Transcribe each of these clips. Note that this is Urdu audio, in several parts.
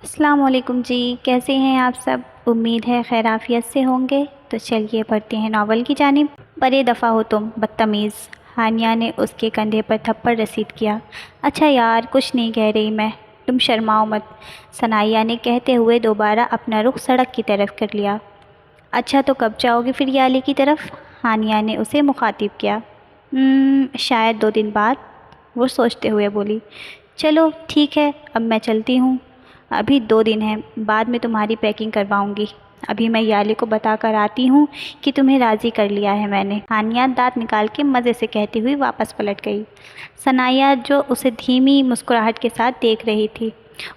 السلام علیکم جی، کیسے ہیں آپ سب؟ امید ہے خیر عافیت سے ہوں گے۔ تو چلیے پڑھتے ہیں ناول کی جانب۔ پرے دفع ہو تم بدتمیز، ہانیہ نے اس کے کندھے پر تھپڑ رسید کیا۔ اچھا یار، کچھ نہیں کہہ رہی میں، تم شرماؤ مت، ثنائیہ نے کہتے ہوئے دوبارہ اپنا رخ سڑک کی طرف کر لیا۔ اچھا تو کب جاؤ گے پھر یالی کی طرف؟ ہانیہ نے اسے مخاطب کیا۔ شاید 2 دن بعد، وہ سوچتے ہوئے بولی۔ چلو ٹھیک ہے، اب میں چلتی ہوں، ابھی 2 دن ہیں، بعد میں تمہاری پیکنگ کرواؤں گی۔ ابھی میں یالی کو بتا کر آتی ہوں کہ تمہیں راضی کر لیا ہے میں نے، ہانیہ دانت نکال کے مزے سے کہتی ہوئی واپس پلٹ گئی۔ ثنائیہ جو اسے دھیمی مسکراہٹ کے ساتھ دیکھ رہی تھی،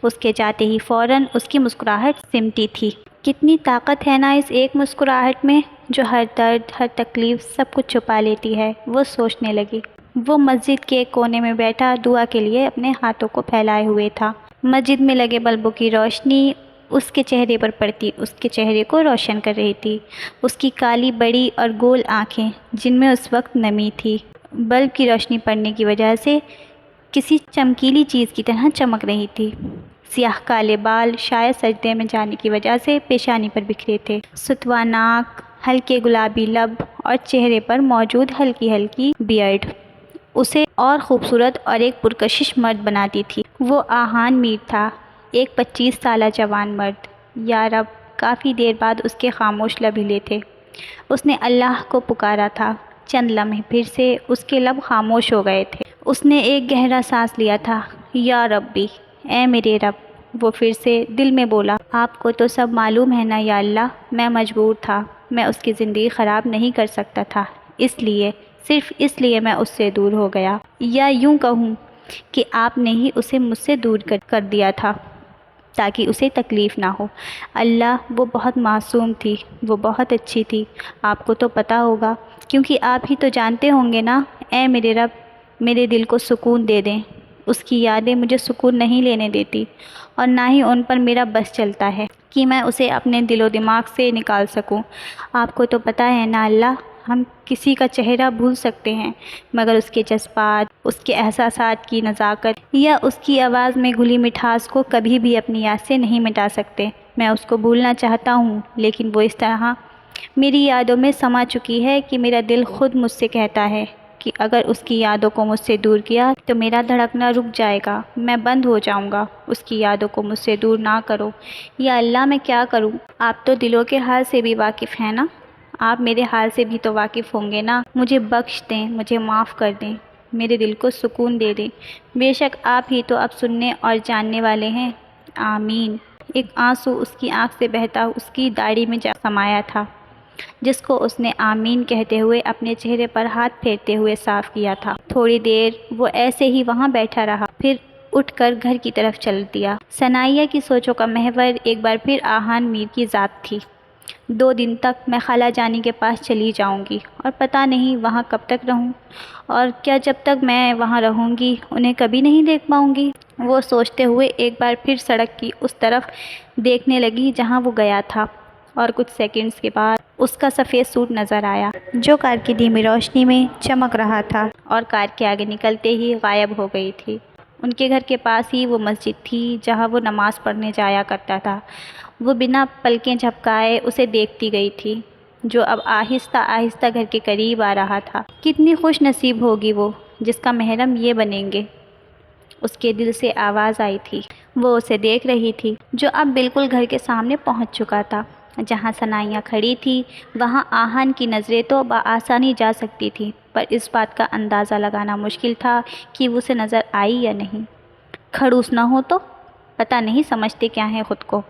اس کے جاتے ہی فوراً اس کی مسکراہٹ سمٹی تھی۔ کتنی طاقت ہے نا اس ایک مسکراہٹ میں، جو ہر درد، ہر تکلیف، سب کچھ چھپا لیتی ہے، وہ سوچنے لگی۔ وہ مسجد کے ایک کونے میں بیٹھا دعا کے لیے اپنے ہاتھوں کو پھیلائے ہوئے تھا۔ مسجد میں لگے بلبوں کی روشنی اس کے چہرے پر پڑتی اس کے چہرے کو روشن کر رہی تھی۔ اس کی کالی بڑی اور گول آنکھیں، جن میں اس وقت نمی تھی، بلب کی روشنی پڑنے کی وجہ سے کسی چمکیلی چیز کی طرح چمک رہی تھی۔ سیاہ کالے بال شاید سجدے میں جانے کی وجہ سے پیشانی پر بکھرے تھے۔ ستوا ناک، ہلکے گلابی لب اور چہرے پر موجود ہلکی ہلکی بیئرڈ اسے اور خوبصورت اور ایک پرکشش مرد بناتی تھی۔ وہ آہان میر تھا، ایک 25 سالہ جوان مرد۔ یا رب، کافی دیر بعد اس کے خاموش لب ہلے تھے۔ اس نے اللہ کو پکارا تھا۔ چند لمحے پھر سے اس کے لب خاموش ہو گئے تھے۔ اس نے ایک گہرا سانس لیا تھا۔ یا ربی، اے میرے رب، وہ پھر سے دل میں بولا۔ آپ کو تو سب معلوم ہے نا یا اللہ، میں مجبور تھا، میں اس کی زندگی خراب نہیں کر سکتا تھا، اس لیے، صرف اس لیے میں اس سے دور ہو گیا، یا یوں کہوں کہ آپ نے ہی اسے مجھ سے دور کر دیا تھا تاکہ اسے تکلیف نہ ہو۔ اللہ، وہ بہت معصوم تھی، وہ بہت اچھی تھی، آپ کو تو پتہ ہوگا، کیونکہ آپ ہی تو جانتے ہوں گے نا۔ اے میرے رب، میرے دل کو سکون دے دیں، اس کی یادیں مجھے سکون نہیں لینے دیتی، اور نہ ہی ان پر میرا بس چلتا ہے کہ میں اسے اپنے دل و دماغ سے نکال سکوں۔ آپ کو تو پتہ ہے نا اللہ، ہم کسی کا چہرہ بھول سکتے ہیں، مگر اس کے جذبات، اس کے احساسات کی نزاکت یا اس کی آواز میں گھلی مٹھاس کو کبھی بھی اپنی یاد سے نہیں مٹا سکتے۔ میں اس کو بھولنا چاہتا ہوں، لیکن وہ اس طرح میری یادوں میں سما چکی ہے کہ میرا دل خود مجھ سے کہتا ہے کہ اگر اس کی یادوں کو مجھ سے دور کیا تو میرا دھڑکنا رک جائے گا، میں بند ہو جاؤں گا۔ اس کی یادوں کو مجھ سے دور نہ کرو۔ یا اللہ، میں کیا کروں؟ آپ تو دلوں کے حال سے بھی واقف ہیں نا، آپ میرے حال سے بھی تو واقف ہوں گے نا۔ مجھے بخش دیں، مجھے معاف کر دیں، میرے دل کو سکون دے دیں، بے شک آپ ہی تو اب سننے اور جاننے والے ہیں۔ آمین۔ ایک آنسو اس کی آنکھ سے بہتا اس کی داڑھی میں جا سمایا تھا، جس کو اس نے آمین کہتے ہوئے اپنے چہرے پر ہاتھ پھیرتے ہوئے صاف کیا تھا۔ تھوڑی دیر وہ ایسے ہی وہاں بیٹھا رہا، پھر اٹھ کر گھر کی طرف چل دیا۔ ثنائیہ کی سوچوں کا محور ایک بار پھر آہان میر کی ذات تھی۔ 2 دن تک میں خالہ جانی کے پاس چلی جاؤں گی، اور پتہ نہیں وہاں کب تک رہوں، اور کیا جب تک میں وہاں رہوں گی انہیں کبھی نہیں دیکھ پاؤں گی؟ وہ سوچتے ہوئے ایک بار پھر سڑک کی اس طرف دیکھنے لگی جہاں وہ گیا تھا، اور کچھ سیکنڈز کے بعد اس کا سفید سوٹ نظر آیا، جو کار کی دھیمی روشنی میں چمک رہا تھا، اور کار کے آگے نکلتے ہی غائب ہو گئی تھی۔ ان کے گھر کے پاس ہی وہ مسجد تھی جہاں وہ نماز پڑھنے جایا کرتا تھا۔ وہ بنا پلکیں جھپکائے اسے دیکھتی گئی تھی، جو اب آہستہ آہستہ گھر کے قریب آ رہا تھا۔ کتنی خوش نصیب ہوگی وہ، جس کا محرم یہ بنیں گے، اس کے دل سے آواز آئی تھی۔ وہ اسے دیکھ رہی تھی، جو اب بالکل گھر کے سامنے پہنچ چکا تھا۔ جہاں ثنائیہ کھڑی تھی وہاں آہان کی نظریں تو بآسانی جا سکتی تھی، پر اس بات کا اندازہ لگانا مشکل تھا کہ وہ اسے نظر آئی یا نہیں۔ کھڑوس نہ ہو تو؟ پتہ نہیں سمجھتے کیا ہیں خود کو،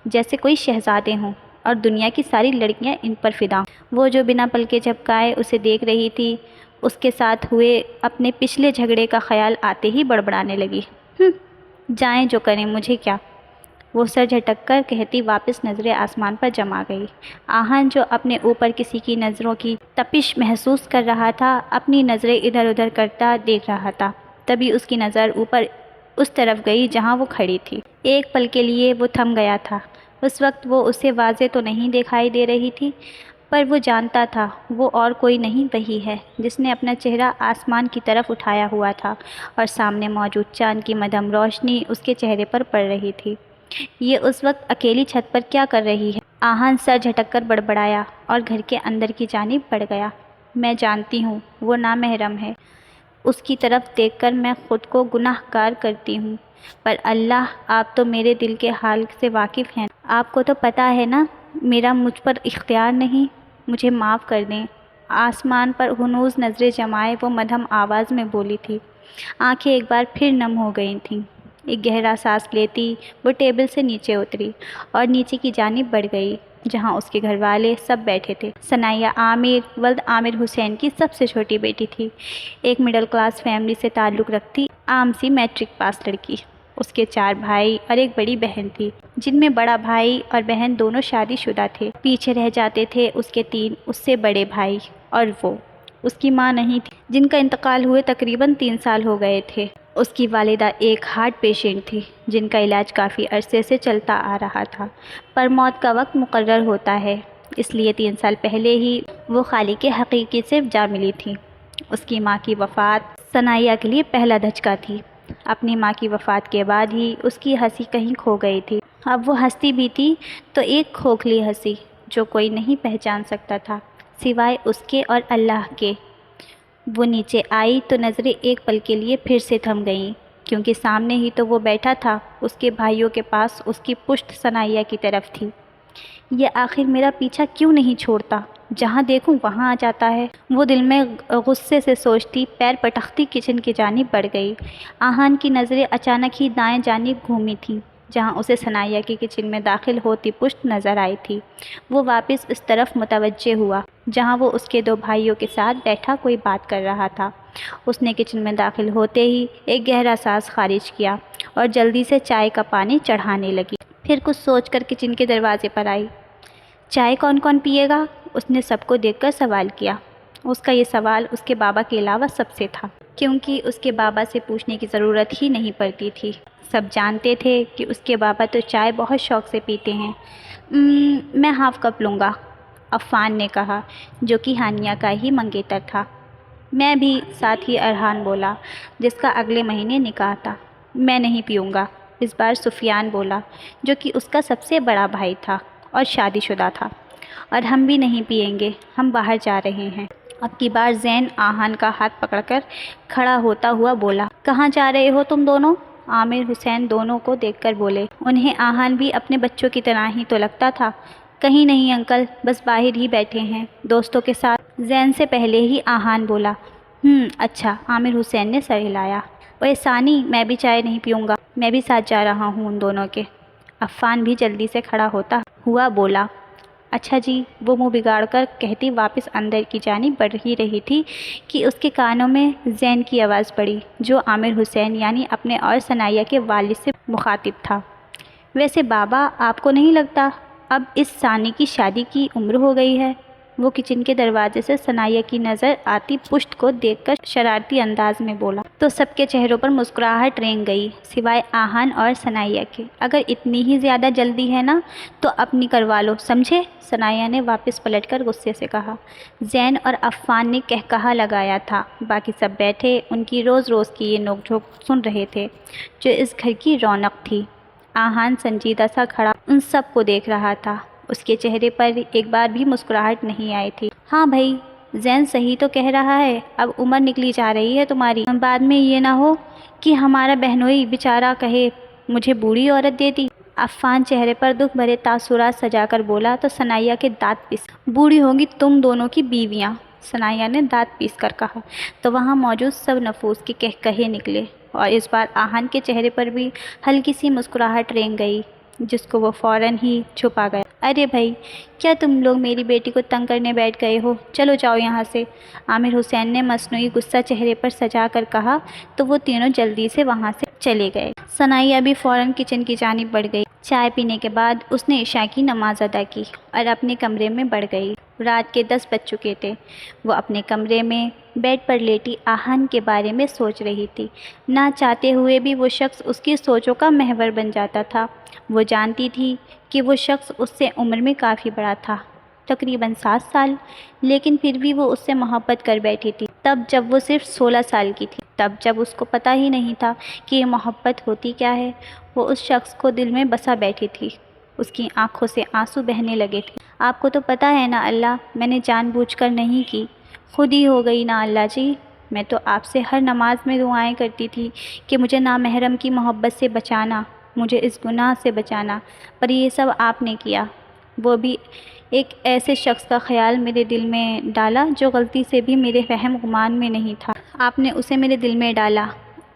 جیسے کوئی شہزادے ہوں، اور دنیا کی ساری لڑکیاں ان پر فدا ہوں۔ وہ جو بنا پلکیں جھپکائے اسے دیکھ رہی تھی، اس کے ساتھ ہوئے اپنے پچھلے جھگڑے کا خیال آتے ہی بڑبڑانے لگی۔ جائیں جو کریں، مجھے کیا؟ وہ سر جھٹک کر کہتی واپس نظریں آسمان پر جما گئی۔ آہن جو اپنے اوپر کسی کی نظروں کی تپش محسوس کر رہا تھا، اپنی نظریں ادھر ادھر کرتا دیکھ رہا تھا۔ تبھی اس کی نظر اوپر اس طرف گئی جہاں وہ کھڑی تھی۔ ایک پل کے لیے وہ تھم گیا تھا۔ اس وقت وہ اسے واضح تو نہیں دکھائی دے رہی تھی، پر وہ جانتا تھا وہ اور کوئی نہیں وہی ہے جس نے اپنا چہرہ آسمان کی طرف اٹھایا ہوا تھا، اور سامنے موجود چاند کی مدھم روشنی اس کے چہرے پر پڑ رہی تھی۔ یہ اس وقت اکیلی چھت پر کیا کر رہی ہے؟ آہن سر جھٹک کر بڑبڑایا اور گھر کے اندر کی جانب بڑھ گیا۔ میں جانتی ہوں وہ نامحرم ہے، اس کی طرف دیکھ کر میں خود کو گناہ گار کرتی ہوں، پر اللہ آپ تو میرے دل کے حال سے واقف ہیں، آپ کو تو پتہ ہے نا میرا مجھ پر اختیار نہیں، مجھے معاف کر دیں۔ آسمان پر ہنوز نظریں جمائے وہ مدھم آواز میں بولی تھی۔ آنکھیں ایک بار پھر نم ہو گئی تھیں۔ ایک گہرا سانس لیتی وہ ٹیبل سے نیچے اتری اور نیچے کی جانب بڑھ گئی جہاں اس کے گھر والے سب بیٹھے تھے۔ ثنائیہ عامر ولد عامر حسین کی سب سے چھوٹی بیٹی تھی، ایک مڈل کلاس فیملی سے تعلق رکھتی عام سی میٹرک پاس لڑکی۔ اس کے 4 بھائی اور ایک بڑی بہن تھی، جن میں بڑا بھائی اور بہن دونوں شادی شدہ تھے۔ پیچھے رہ جاتے تھے اس کے 3 اس سے بڑے بھائی اور وہ اس کی ماں نہیں تھی، جن کا انتقال ہوئے تقریباً 3 سال ہو گئے تھے۔ اس کی والدہ ایک ہارٹ پیشنٹ تھی جن کا علاج کافی عرصے سے چلتا آ رہا تھا، پر موت کا وقت مقرر ہوتا ہے، اس لیے 3 سال پہلے ہی وہ خالق حقیقی سے جا ملی تھی۔ اس کی ماں کی وفات ثنائیہ کے لیے پہلا دھچکا تھی۔ اپنی ماں کی وفات کے بعد ہی اس کی ہنسی کہیں کھو گئی تھی۔ اب وہ ہنستی بھی تھی تو ایک کھوکھلی ہنسی جو کوئی نہیں پہچان سکتا تھا سوائے اس کے اور اللہ کے۔ وہ نیچے آئی تو نظریں ایک پل کے لیے پھر سے تھم گئیں، کیونکہ سامنے ہی تو وہ بیٹھا تھا، اس کے بھائیوں کے پاس، اس کی پشت ثنائیہ کی طرف تھی۔ یہ آخر میرا پیچھا کیوں نہیں چھوڑتا؟ جہاں دیکھوں وہاں آ جاتا ہے، وہ دل میں غصے سے سوچتی، پیر پٹختی کچن کی جانب بڑھ گئی۔ آہن کی نظریں اچانک ہی دائیں جانب گھومی تھیں جہاں اسے ثنائیہ کی کچن میں داخل ہوتی پشت نظر آئی تھی۔ وہ واپس اس طرف متوجہ ہوا جہاں وہ اس کے 2 بھائیوں کے ساتھ بیٹھا کوئی بات کر رہا تھا۔ اس نے کچن میں داخل ہوتے ہی ایک گہرا سانس خارج کیا اور جلدی سے چائے کا پانی چڑھانے لگی۔ پھر کچھ سوچ کر کچن کے دروازے پر آئی۔ چائے کون کون پیے گا؟ اس نے سب کو دیکھ کر سوال کیا۔ اس کا یہ سوال اس کے بابا کے علاوہ سب سے تھا، کیونکہ اس کے بابا سے پوچھنے کی ضرورت ہی نہیں پڑتی تھی۔ سب جانتے تھے کہ اس کے بابا تو چائے بہت شوق سے پیتے ہیں۔ میں ہاف کپ لوں گا، عفان نے کہا، جو کہ ہانیہ کا ہی منگیتر تھا۔ میں بھی، ساتھ ہی ارحان بولا، جس کا اگلے مہینے نکاح تھا۔ میں نہیں پیوں گا، اس بار سفیان بولا، جو کہ اس کا سب سے بڑا بھائی تھا اور شادی شدہ تھا۔ اور ہم بھی نہیں پئیں گے، ہم باہر جا رہے ہیں۔ اب کی بار زین آہن کا ہاتھ پکڑ کر کھڑا ہوتا ہوا بولا، کہاں جا رہے ہو تم دونوں؟ عامر حسین دونوں کو دیکھ کر بولے۔ انہیں آہن بھی اپنے بچوں کی طرح ہی تو لگتا تھا۔ کہیں نہیں انکل، بس باہر ہی بیٹھے ہیں دوستوں کے ساتھ۔ زین سے پہلے ہی آہن بولا۔ اچھا، عامر حسین نے سر ہلایا۔ اوے ثانی، میں بھی چائے نہیں پیوں گا، میں بھی ساتھ جا رہا ہوں ان دونوں کے۔ عفان بھی جلدی سے کھڑا ہوتا ہوا بولا۔ اچھا جی، وہ منہ بگاڑ کر کہتی واپس اندر کی جانب بڑھ ہی رہی تھی کہ اس کے کانوں میں زین کی آواز پڑی، جو عامر حسین یعنی اپنے اور ثنائیہ کے والد سے مخاطب تھا۔ ویسے بابا، آپ کو نہیں لگتا اب اس ثانی کی شادی کی عمر ہو گئی ہے؟ وہ کچن کے دروازے سے ثنائیہ کی نظر آتی پشت کو دیکھ کر شرارتی انداز میں بولا، تو سب کے چہروں پر مسکراہٹ رینگ گئی سوائے آہن اور ثنائیہ کے۔ اگر اتنی ہی زیادہ جلدی ہے نا تو اپنی کروا لو، سمجھے؟ ثنائیہ نے واپس پلٹ کر غصے سے کہا۔ زین اور عفان نے کہا لگایا تھا، باقی سب بیٹھے ان کی روز روز کی یہ نوک جھوک سن رہے تھے جو اس گھر کی رونق تھی۔ آہن سنجیدہ سا کھڑا ان سب کو دیکھ رہا تھا، اس کے چہرے پر ایک بار بھی مسکراہٹ نہیں آئی تھی۔ ہاں بھائی، زین صحیح تو کہہ رہا ہے، اب عمر نکلی جا رہی ہے تمہاری، بعد میں یہ نہ ہو کہ ہمارا بہنوئی بیچارہ کہے مجھے بوڑھی عورت دے دی۔ عفان چہرے پر دکھ بھرے تاثرات سجا کر بولا تو ثنائیہ کے دانت پیس، بوڑھی ہوں گی تم دونوں کی بیویاں، ثنائیہ نے دانت پیس کر کہا تو وہاں موجود سب نفوس کے کہے نکلے، اور اس بار آہن کے چہرے پر بھی ہلکی سی مسکراہٹ رینگ گئی جس کو وہ فوراً ہی چھپا گیا۔ ارے بھائی، کیا تم لوگ میری بیٹی کو تنگ کرنے بیٹھ گئے ہو؟ چلو جاؤ یہاں سے، عامر حسین نے مصنوعی غصہ چہرے پر سجا کر کہا تو وہ تینوں جلدی سے وہاں سے چلے گئے۔ ثنائیہ بھی فوراً کچن کی جانب بڑھ گئی۔ چائے پینے کے بعد اس نے عشاء کی نماز ادا کی اور اپنے کمرے میں بڑھ گئی۔ رات کے 10 بج چکے تھے۔ وہ اپنے کمرے میں بیڈ پر لیٹی آہن کے بارے میں سوچ رہی تھی۔ نہ چاہتے ہوئے بھی وہ شخص اس کی سوچوں کا محور بن جاتا تھا۔ وہ جانتی تھی کہ وہ شخص اس سے عمر میں کافی بڑا تھا، تقریباً 7 سال، لیکن پھر بھی وہ اس سے محبت کر بیٹھی تھی تب جب وہ صرف 16 سال کی تھی۔ تب جب اس کو پتہ ہی نہیں تھا کہ یہ محبت ہوتی کیا ہے، وہ اس شخص کو دل میں بسا بیٹھی تھی۔ اس کی آنکھوں سے آنسو بہنے لگے تھے۔ آپ کو تو پتہ ہے نا اللہ، میں نے جان بوجھ کر نہیں کی، خود ہی ہو گئی نا اللہ جی۔ میں تو آپ سے ہر نماز میں دعائیں کرتی تھی کہ مجھے نامحرم کی محبت سے بچانا، مجھے اس گناہ سے بچانا، پر یہ سب آپ نے کیا، وہ بھی ایک ایسے شخص کا خیال میرے دل میں ڈالا جو غلطی سے بھی میرے فہم گمان میں نہیں تھا۔ آپ نے اسے میرے دل میں ڈالا،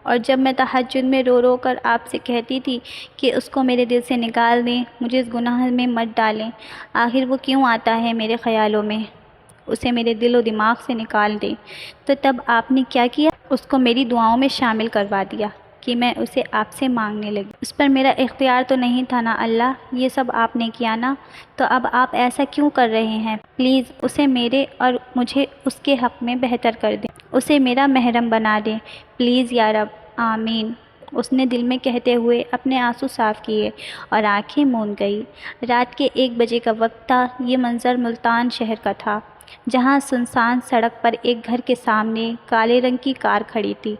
اور جب میں تہجد میں رو رو کر آپ سے کہتی تھی کہ اس کو میرے دل سے نکال دیں، مجھے اس گناہ میں مت ڈالیں، آخر وہ کیوں آتا ہے میرے خیالوں میں، اسے میرے دل و دماغ سے نکال دیں، تو تب آپ نے کیا کیا، اس کو میری دعاؤں میں شامل کروا دیا کہ میں اسے آپ سے مانگنے لگی۔ اس پر میرا اختیار تو نہیں تھا نا اللہ، یہ سب آپ نے کیا نا، تو اب آپ ایسا کیوں کر رہے ہیں؟ پلیز اسے میرے اور مجھے اس کے حق میں بہتر کر دیں، اسے میرا محرم بنا دیں، پلیز یا رب، آمین۔ اس نے دل میں کہتے ہوئے اپنے آنسو صاف کیے اور آنکھیں موند گئی۔ رات کے 1 بجے کا وقت تھا۔ یہ منظر ملتان شہر کا تھا، جہاں سنسان سڑک پر ایک گھر کے سامنے کالے رنگ کی کار کھڑی تھی،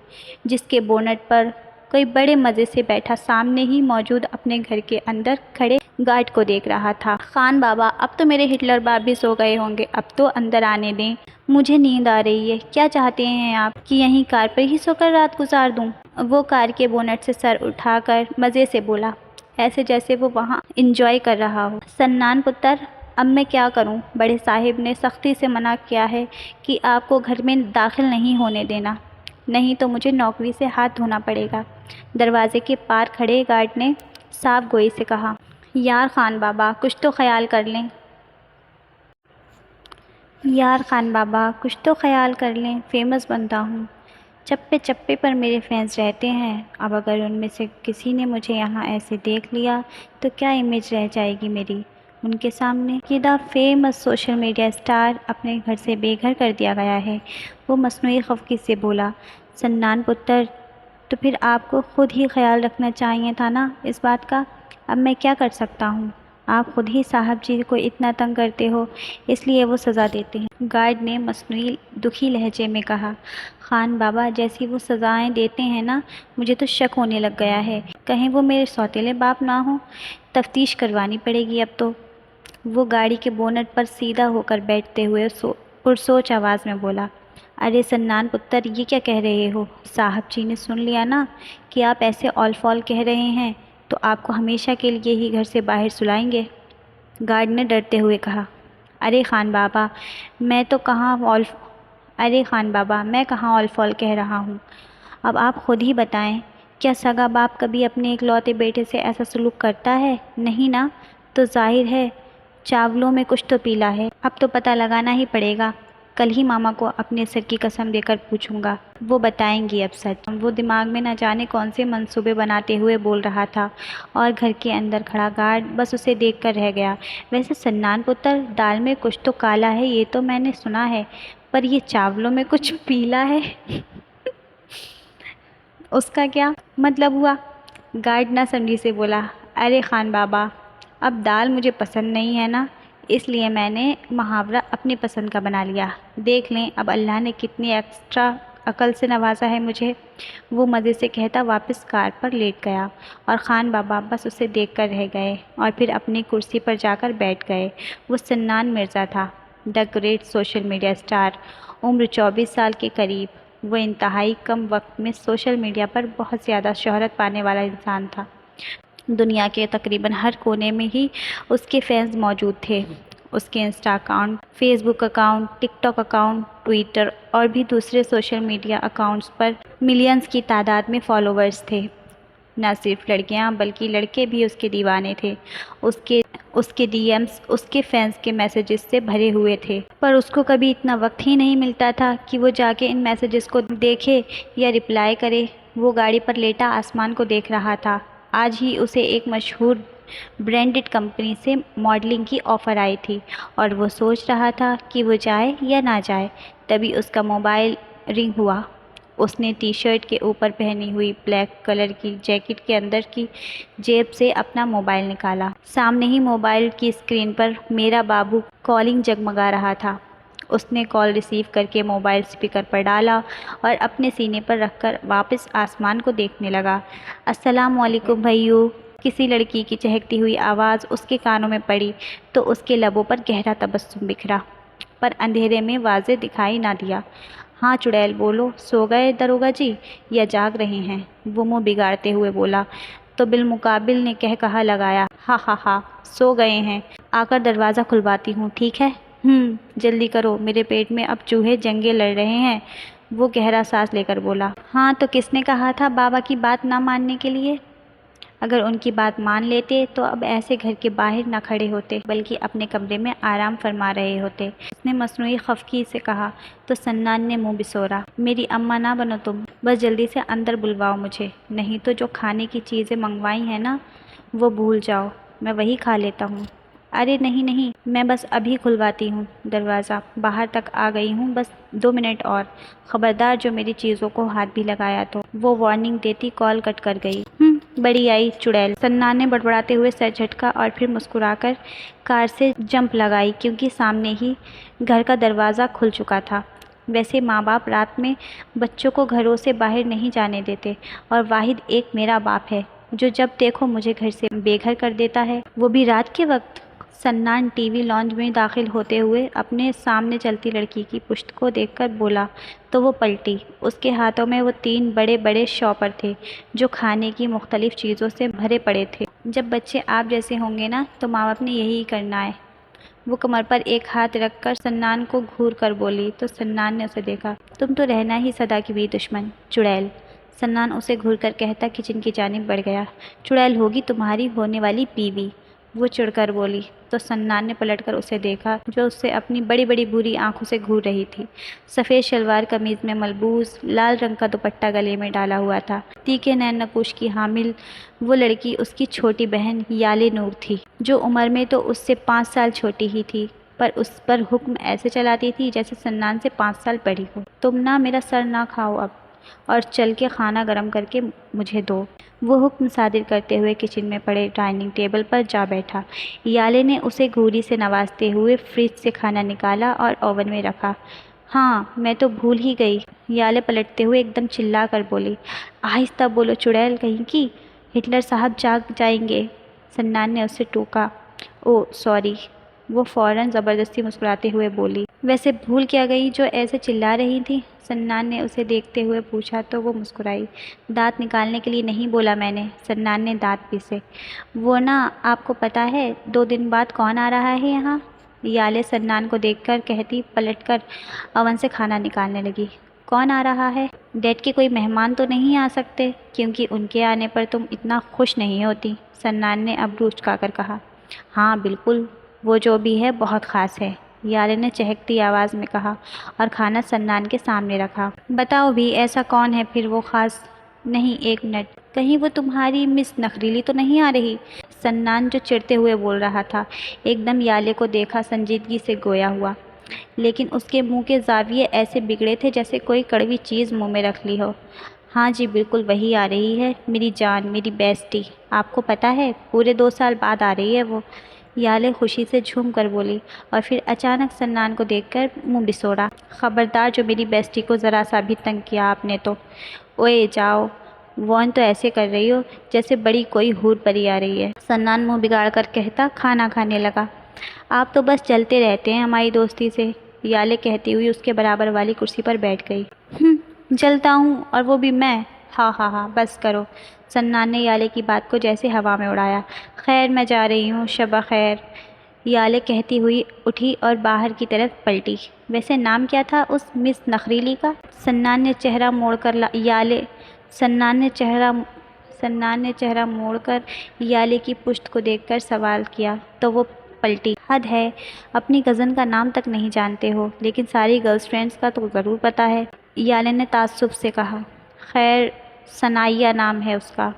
جس کے بونٹ پر کوئی بڑے مزے سے بیٹھا سامنے ہی موجود اپنے گھر کے اندر کھڑے گارڈ کو دیکھ رہا تھا۔ خان بابا، اب تو میرے ہٹلر باپ بھی سو گئے ہوں گے، اب تو اندر آنے دیں، مجھے نیند آ رہی ہے۔ کیا چاہتے ہیں آپ کہ یہیں کار پر ہی سو کر رات گزار دوں؟ وہ کار کے بونٹ سے سر اٹھا کر مزے سے بولا، ایسے جیسے وہ وہاں انجوائے کر رہا ہو۔ سنان پتر، اب میں کیا کروں؟ بڑے صاحب نے سختی سے منع کیا ہے کہ آپ کو گھر میں داخل نہیں ہونے دینا، نہیں تو مجھے نوکری سے ہاتھ دھونا پڑے گا۔ دروازے کے پار کھڑے گارڈ نے صاف گوئی سے کہا، یار خان بابا کچھ تو خیال کر لیں، یار خان بابا کچھ تو خیال کر لیں، فیمس بنتا ہوں، چپے چپے پر میرے فینس رہتے ہیں، اب اگر ان میں سے کسی نے مجھے یہاں ایسے دیکھ لیا تو کیا امیج رہ جائے گی میری ان کے سامنے کہ the famous social media star اپنے گھر سے بے گھر کر دیا گیا ہے۔ وہ مصنوعی خفگی سے بولا، سنان پتر، تو پھر آپ کو خود ہی خیال رکھنا چاہیے تھا نا اس بات کا، اب میں کیا کر سکتا ہوں؟ آپ خود ہی صاحب جی کو اتنا تنگ کرتے ہو، اس لیے وہ سزا دیتے ہیں۔ گارڈ نے مصنوعی دکھی لہجے میں کہا، خان بابا جیسی وہ سزائیں دیتے ہیں نا، مجھے تو شک ہونے لگ گیا ہے، کہیں وہ میرے سوتیلے باپ نہ ہوں، تفتیش کروانی پڑے گی اب تو۔ وہ گاڑی کے بونٹ پر سیدھا ہو کر بیٹھتے ہوئے پرسوچ آواز میں بولا، ارے سنان پتر یہ کیا کہہ رہے ہو؟ صاحب جی نے سن لیا نا کہ آپ ایسے اول فول کہہ رہے ہیں تو آپ کو ہمیشہ کے لیے ہی گھر سے باہر سلائیں گے۔ گارڈ نے ڈرتے ہوئے کہا، ارے خان بابا میں کہاں اول فول کہہ رہا ہوں، اب آپ خود ہی بتائیں، کیا سگا باپ کبھی اپنے اکلوتے بیٹے سے ایسا سلوک کرتا ہے؟ نہیں نا، تو ظاہر ہے چاولوں میں کچھ تو پیلا ہے، اب تو پتہ لگانا ہی پڑے گا، کل ہی ماما کو اپنے سر کی قسم دے کر پوچھوں گا، وہ بتائیں گی اب سچ۔ وہ دماغ میں نہ جانے کون سے منصوبے بناتے ہوئے بول رہا تھا، اور گھر کے اندر کھڑا گارڈ بس اسے دیکھ کر رہ گیا۔ ویسے سنان پتر، دال میں کچھ تو کالا ہے یہ تو میں نے سنا ہے، پر یہ چاولوں میں کچھ پیلا ہے اس کا کیا مطلب ہوا؟ گارڈ نہ سمجھی سے بولا، ارے خان بابا اب دال مجھے پسند نہیں ہے نا، اس لیے میں نے محاورہ اپنی پسند کا بنا لیا، دیکھ لیں اب اللہ نے کتنی ایکسٹرا عقل سے نوازا ہے مجھے۔ وہ مزے سے کہتا واپس کار پر لیٹ گیا، اور خان بابا بس اسے دیکھ کر رہ گئے اور پھر اپنی کرسی پر جا کر بیٹھ گئے۔ وہ سنان مرزا تھا، the great social media star, عمر 24 سال کے قریب۔ وہ انتہائی کم وقت میں سوشل میڈیا پر بہت زیادہ شہرت پانے والا انسان تھا۔ دنیا کے تقریباً ہر کونے میں ہی اس کے فینس موجود تھے۔ اس کے انسٹا اکاؤنٹ، فیس بک اکاؤنٹ، ٹک ٹاک اکاؤنٹ، ٹویٹر اور بھی دوسرے سوشل میڈیا اکاؤنٹس پر ملینز کی تعداد میں فالوورز تھے۔ نہ صرف لڑکیاں بلکہ لڑکے بھی اس کے دیوانے تھے۔ اس کے ڈی ایمز اس کے فینس کے میسیجز سے بھرے ہوئے تھے، پر اس کو کبھی اتنا وقت ہی نہیں ملتا تھا کہ وہ جا کے ان میسیجز کو دیکھے یا رپلائی کرے۔ وہ گاڑی پر لیٹا آسمان کو دیکھ رہا تھا۔ آج ہی اسے ایک مشہور برانڈڈ کمپنی سے ماڈلنگ کی آفر آئی تھی، اور وہ سوچ رہا تھا کہ وہ جائے یا نہ جائے۔ تبھی اس کا موبائل رنگ ہوا۔ اس نے ٹی شرٹ کے اوپر پہنی ہوئی بلیک کلر کی جیکٹ کے اندر کی جیب سے اپنا موبائل نکالا۔ سامنے ہی موبائل کی اسکرین پر میرا بابو کالنگ جگمگا رہا تھا۔ اس نے کال ریسیو کر کے موبائل اسپیکر پر ڈالا اور اپنے سینے پر رکھ کر واپس آسمان کو دیکھنے لگا۔ السلام علیکم بھائیو۔ کسی لڑکی کی چہکتی ہوئی آواز اس کے کانوں میں پڑی تو اس کے لبوں پر گہرا تبسم بکھرا، پر اندھیرے میں واضح دکھائی نہ دیا۔ ہاں چڑیل، بولو، سو گئے داروغہ جی یا جاگ رہے ہیں؟ وہ منہ بگاڑتے ہوئے بولا تو بالمقابل نے کہا لگایا، ہا ہا ہا، سو گئے ہیں، آ کر دروازہ کھلواتی ہوں، ٹھیک ہے؟ جلدی کرو، میرے پیٹ میں اب چوہے جنگیں لڑ رہے ہیں۔ وہ گہرا سانس لے کر بولا۔ ہاں تو کس نے کہا تھا بابا کی بات نہ ماننے کے لیے؟ اگر ان کی بات مان لیتے تو اب ایسے گھر کے باہر نہ کھڑے ہوتے بلکہ اپنے کمرے میں آرام فرما رہے ہوتے، اس نے مصنوعی خفگی سے کہا تو سنان نے منہ بسورا۔ میری اماں نہ بنو تم، بس جلدی سے اندر بلواؤ مجھے، نہیں تو جو کھانے کی چیزیں منگوائی ہیں نا وہ بھول جاؤ، میں وہی کھا لیتا ہوں۔ ارے نہیں نہیں، میں بس ابھی کھلواتی ہوں دروازہ، باہر تک آ گئی ہوں، بس 2 منٹ اور، خبردار جو میری چیزوں کو ہاتھ بھی لگایا تو۔ وہ وارننگ دیتی کال کٹ کر گئی۔ بڑی آئی چڑیل، سنان نے بڑبڑاتے ہوئے سر جھٹکا اور پھر مسکرا کر کار سے جمپ لگائی کیونکہ سامنے ہی گھر کا دروازہ کھل چکا تھا۔ ویسے ماں باپ رات میں بچوں کو گھروں سے باہر نہیں جانے دیتے، اور واحد ایک میرا باپ ہے جو جب دیکھو مجھے گھر سے بے گھر کر دیتا ہے، وہ بھی رات کے وقت۔ سنان ٹی وی لاؤنج میں داخل ہوتے ہوئے اپنے سامنے چلتی لڑکی کی پشت کو دیکھ کر بولا تو وہ پلٹی۔ اس کے ہاتھوں میں وہ 3 بڑے بڑے شاپر تھے جو کھانے کی مختلف چیزوں سے بھرے پڑے تھے۔ جب بچے آپ جیسے ہوں گے نا تو ماں باپ نے یہی کرنا ہے۔ وہ کمر پر ایک ہاتھ رکھ کر سنان کو گھور کر بولی تو سنان نے اسے دیکھا۔ تم تو رہنا ہی صدا کی بھی دشمن، چڑیل۔ سنان اسے گھور کر کہتا کچن کی جانب بڑھ گیا۔ چڑیل ہوگی تمہاری ہونے والی بیوی، وہ چڑھ کر بولی تو سنان نے پلٹ کر اسے دیکھا جو اسے اپنی بڑی بڑی بری آنکھوں سے گھور رہی تھی۔ سفید شلوار قمیض میں ملبوس، لال رنگ کا دوپٹہ گلے میں ڈالا ہوا تھا۔ تیکھے نین نقوش کی حامل وہ لڑکی اس کی چھوٹی بہن یالے نور تھی، جو عمر میں تو اس سے 5 سال چھوٹی ہی تھی، پر اس پر حکم ایسے چلاتی تھی جیسے سنان سے 5 سال بڑی ہو۔ تم نہ میرا سر نہ کھاؤ اب، اور چل کے کھانا گرم کر کے مجھے دو۔ وہ حکم صادر کرتے ہوئے کچن میں پڑے ڈائننگ ٹیبل پر جا بیٹھا۔ یالے نے اسے گھوری سے نوازتے ہوئے فریج سے کھانا نکالا اور اوون میں رکھا۔ ہاں میں تو بھول ہی گئی، یالے پلٹتے ہوئے ایک دم چلا کر بولی۔ آہستہ بولو چڑیل کہیں کی، ہٹلر صاحب جاگ جائیں گے، سنان نے اسے ٹوکا۔ او سوری، وہ فوراً زبردستی مسکراتے ہوئے بولی۔ ویسے بھول کیا گئی جو ایسے چلا رہی تھی؟ سنان نے اسے دیکھتے ہوئے پوچھا تو وہ مسکرائی۔ دانت نکالنے کے لیے نہیں بولا میں نے، سنان نے دانت پیسے۔ وہ نا آپ کو پتہ ہے 2 دن بعد کون آ رہا ہے یہاں؟ یالے سنان کو دیکھ کر کہتی پلٹ کر اوون سے کھانا نکالنے لگی۔ کون آ رہا ہے؟ ڈیڈ کے کوئی مہمان تو نہیں آ سکتے کیونکہ ان کے آنے پر تم اتنا خوش نہیں ہوتی، سنان نے ابرو اچکا کر کہا۔ ہاں بالکل، وہ جو بھی ہے بہت خاص ہے، یالے نے چہکتی آواز میں کہا اور کھانا سنان کے سامنے رکھا۔ بتاؤ بھی ایسا کون ہے پھر وہ خاص؟ نہیں 1 منٹ، کہیں وہ تمہاری مس نخریلی تو نہیں آ رہی؟ سنان جو چڑھتے ہوئے بول رہا تھا ایک دم یالے کو دیکھا سنجیدگی سے گویا ہوا، لیکن اس کے منہ کے زاویے ایسے بگڑے تھے جیسے کوئی کڑوی چیز منہ میں رکھ لی ہو۔ ہاں جی بالکل وہی آ رہی ہے، میری جان، میری بیسٹی، آپ کو پتہ ہے پورے 2 سال بعد آ رہی ہے وہ، یالے خوشی سے جھوم کر بولی اور پھر اچانک سنان کو دیکھ کر منہ بسوڑا۔ خبردار جو میری بیسٹی کو ذرا سا بھی تنگ کیا آپ نے تو۔ اوئے جاؤ، وان تو ایسے کر رہی ہو جیسے بڑی کوئی حور پری آ رہی ہے، سنان منہ بگاڑ کر کہتا کھانا کھانے لگا۔ آپ تو بس جلتے رہتے ہیں ہماری دوستی سے، یالے کہتی ہوئی اس کے برابر والی کرسی پر بیٹھ گئی۔ جلتا ہوں اور وہ بھی میں؟ ہاں ہاں ہاں بس کرو، سنان نے یالے کی بات کو جیسے ہوا میں اڑایا۔ خیر میں جا رہی ہوں، شب خیر، یالے کہتی ہوئی اٹھی اور باہر کی طرف پلٹی۔ ویسے نام کیا تھا اس مس نخریلی کا؟ سنان نے چہرہ موڑ کر یالے کی پشت کو دیکھ کر سوال کیا تو وہ پلٹی۔ حد ہے، اپنی کزن کا نام تک نہیں جانتے ہو، لیکن ساری گرلز فرینڈز کا تو ضرور پتہ ہے، یالے نے تعصب سے کہا۔ خیر ثنائیہ نام ہے اس کا،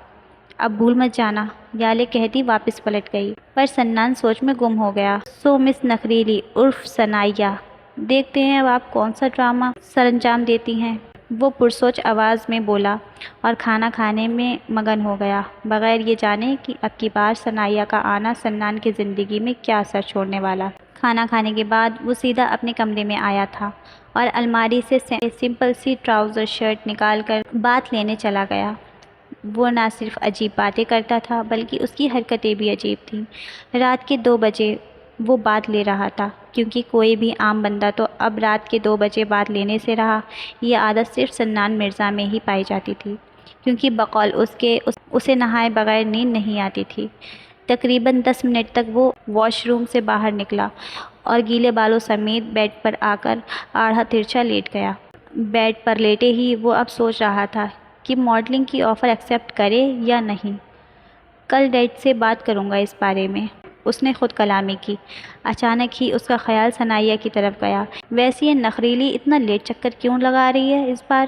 اب بھول مت جانا، یالے کہتی واپس پلٹ گئی، پر سنان سوچ میں گم ہو گیا۔ سو مس نخریلی عرف ثنائیہ، دیکھتے ہیں اب آپ کون سا ڈرامہ سر انجام دیتی ہیں، وہ پرسوچ آواز میں بولا اور کھانا کھانے میں مگن ہو گیا، بغیر یہ جانے کہ اب کی بار ثنائیہ کا آنا سنان کی زندگی میں کیا اثر چھوڑنے والا۔ کھانا کھانے کے بعد وہ سیدھا اپنے کمرے میں آیا تھا اور الماری سے سمپل سی ٹراؤزر شرٹ نکال کر بات لینے چلا گیا۔ وہ نہ صرف عجیب باتیں کرتا تھا بلکہ اس کی حرکتیں بھی عجیب تھیں۔ رات کے 2 بجے وہ بات لے رہا تھا، کیونکہ کوئی بھی عام بندہ تو اب رات کے 2 بجے بات لینے سے رہا۔ یہ عادت صرف سنان مرزا میں ہی پائی جاتی تھی، کیونکہ بقول اسے نہائے بغیر نیند نہیں آتی تھی۔ تقریباً 10 منٹ تک وہ واش روم سے باہر نکلا اور گیلے بالوں سمیت بیڈ پر آ کر آڑھا ترچھا لیٹ گیا۔ بیڈ پر لیٹے ہی وہ اب سوچ رہا تھا کہ ماڈلنگ کی آفر ایکسیپٹ کرے یا نہیں۔ کل ڈیڈ سے بات کروں گا اس بارے میں، اس نے خود کلامی کی۔ اچانک ہی اس کا خیال ثنائیہ کی طرف گیا۔ ویسے یہ نخریلی اتنا لیٹ چکر کیوں لگا رہی ہے اس بار؟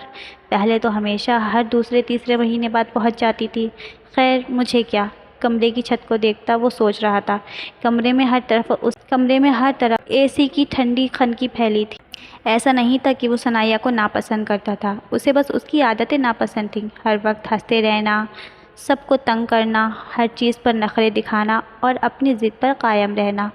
پہلے تو ہمیشہ ہر دوسرے تیسرے مہینے بعد پہنچ جاتی تھی۔ خیر مجھے کیا؟ کمرے کی چھت کو دیکھتا وہ سوچ رہا تھا۔ کمرے میں ہر طرف اے سی کی ٹھنڈی خنکی پھیلی تھی۔ ایسا نہیں تھا کہ وہ ثنائیہ کو ناپسند کرتا تھا، اسے بس اس کی عادتیں ناپسند تھیں۔ ہر وقت ہنستے رہنا، سب کو تنگ کرنا، ہر چیز پر نخرے دکھانا اور اپنی ضد پر قائم رہنا،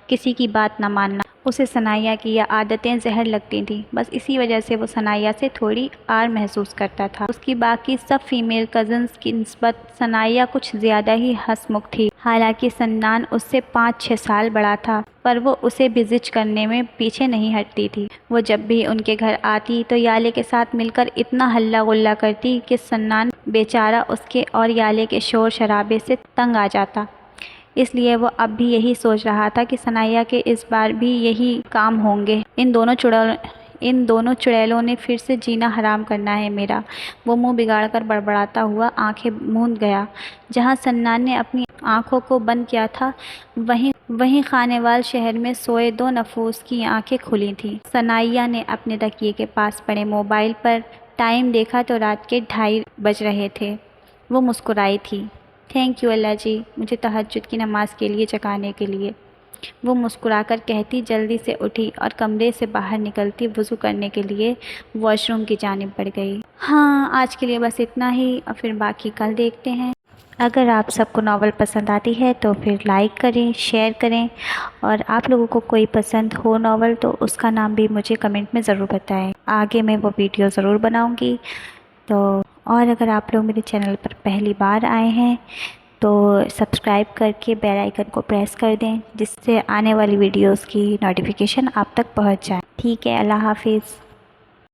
کسی کی بات نہ ماننا۔ اسے ثنائیہ کی یہ عادتیں زہر لگتی تھیں، بس اسی وجہ سے وہ ثنائیہ سے تھوڑی آر محسوس کرتا تھا۔ اس کی باقی سب فیمیل کزنز کی نسبت ثنائیہ کچھ زیادہ ہی ہنس مکھ تھی۔ حالانکہ سنان اس سے 5-6 سال بڑا تھا، پر وہ اسے بھی زچ کرنے میں پیچھے نہیں ہٹتی تھی۔ وہ جب بھی ان کے گھر آتی تو یالے کے ساتھ مل کر اتنا ہلا گلا کرتی کہ سنان بیچارہ اس کے اور یالے کے شور شرابے سے تنگ آ جاتا۔ اس لیے وہ اب بھی یہی سوچ رہا تھا کہ ثنائیہ کے اس بار بھی یہی کام ہوں گے۔ ان دونوں چڑیلوں نے پھر سے جینا حرام کرنا ہے میرا۔ وہ منہ بگاڑ کر بڑبڑاتا ہوا آنکھیں موند گیا۔ جہاں سنان نے اپنی آنکھوں کو بند کیا تھا، وہیں خانے وال شہر میں سوئے 2 نفوس کی آنکھیں کھلی تھیں۔ ثنائیہ نے اپنے تکیے کے پاس پڑے موبائل پر ٹائم دیکھا تو رات کے 2:30 بج رہے تھے۔ وہ مسکرائی تھی۔ تھینک یو اللہ جی، مجھے تہجد کی نماز کے لیے جگانے کے لیے، وہ مسکرا کر کہتی جلدی سے اٹھی اور کمرے سے باہر نکلتی وضو کرنے کے لیے واش روم کی جانب بڑھ گئی۔ ہاں آج کے لیے بس اتنا ہی، اور پھر باقی کل دیکھتے ہیں۔ اگر آپ سب کو ناول پسند آتی ہے تو پھر لائک کریں، شیئر کریں، اور آپ لوگوں کو کوئی پسند ہو ناول تو اس کا نام بھی مجھے کمنٹ میں ضرور بتائیں، آگے میں وہ ویڈیو ضرور بناؤں گی۔ اور اگر آپ لوگ میرے چینل پر پہلی بار آئے ہیں تو سبسکرائب کر کے بیل آئیکن کو پریس کر دیں، جس سے آنے والی ویڈیوز کی نوٹیفیکیشن آپ تک پہنچ جائے۔ ٹھیک ہے، اللہ حافظ۔